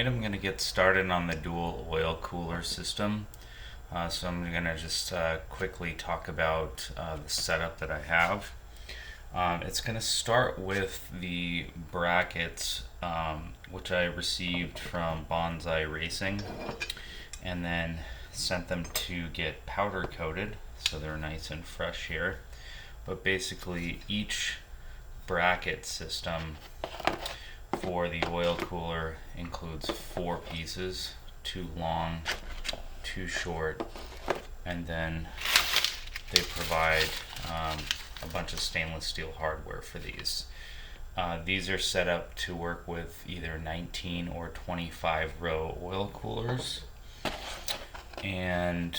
tonight I'm going to get started on the dual oil cooler system. So I'm going to just quickly talk about the setup that I have. It's going to start with the brackets, which I received from Banzai Racing, and then sent them to get powder coated, so they're nice and fresh here. But basically each bracket system for the oil cooler includes 4 pieces, 2 long, 2 short, and then they provide a bunch of stainless steel hardware for these. These are set up to work with either 19 or 25 row oil coolers. And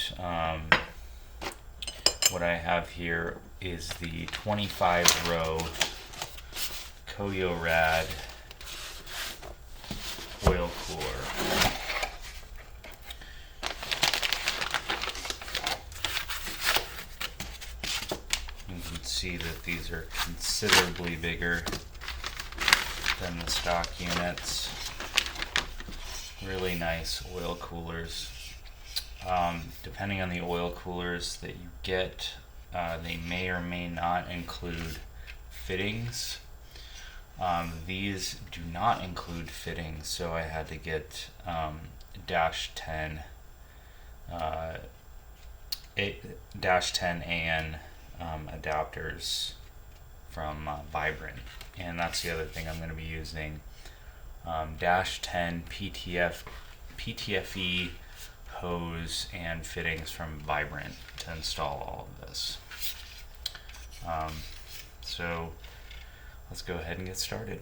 what I have here is the 25 row Koyorad oil cooler. You can see that these are considerably bigger than the stock units. Really nice oil coolers. Depending on the oil coolers that you get, they may or may not include fittings. These do not include fittings, so I had to get -10 AN adapters from Vibrant, and that's the other thing I'm going to be using. -10 PTFE hose and fittings from Vibrant to install all of this. So let's go ahead and get started.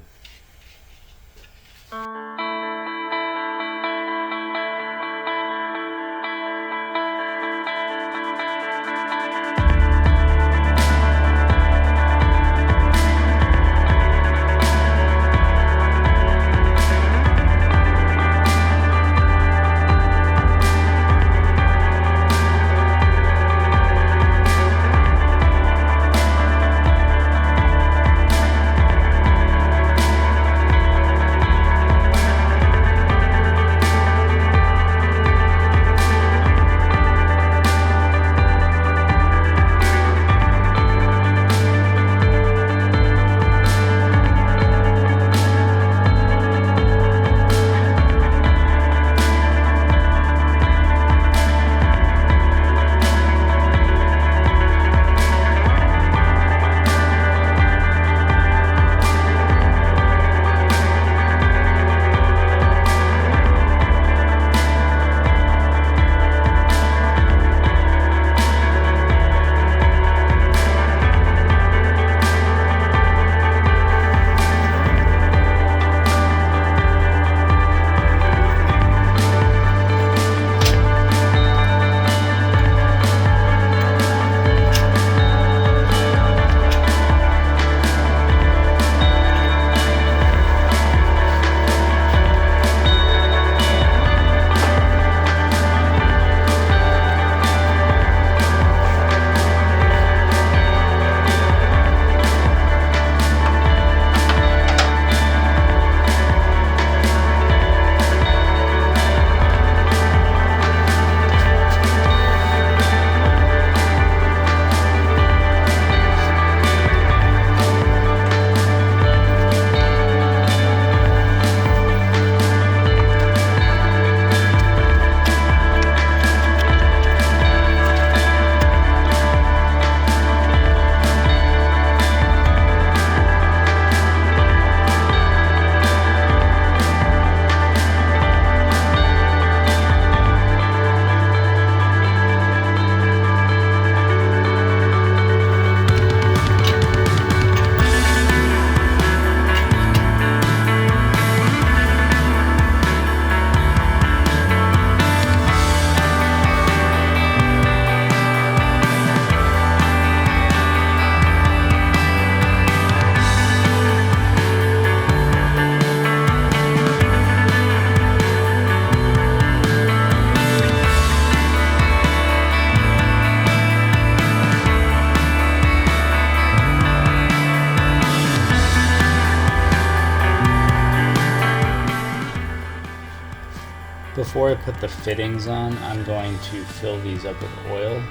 Before I put the fittings on, I'm going to fill these up with oil.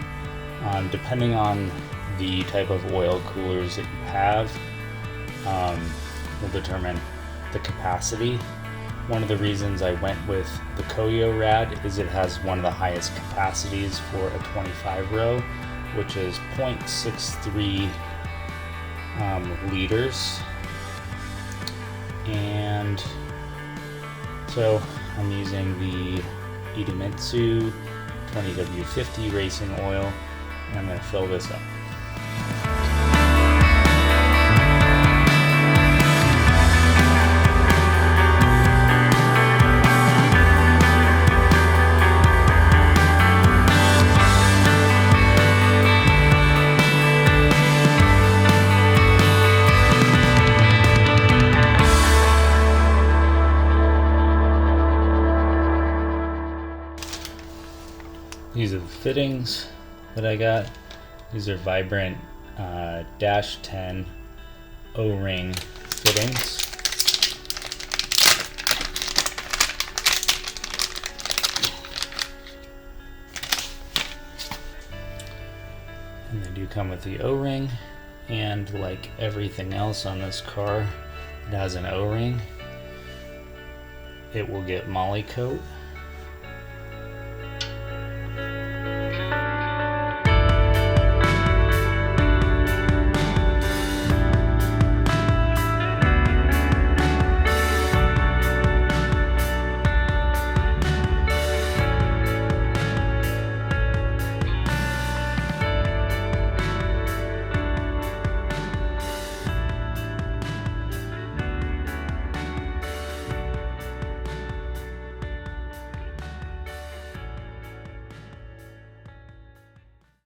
Depending on the type of oil coolers that you have, will determine the capacity. One of the reasons I went with the Koyorad is it has one of the highest capacities for a 25 row, which is 0.63 liters. And so I'm using the Idemitsu 20W50 racing oil, and I'm going to fill this up. These are the fittings that I got. These are Vibrant Dash 10 O-ring fittings. And they do come with the O-ring, and like everything else on this car, it has an O-ring. It will get moly coat.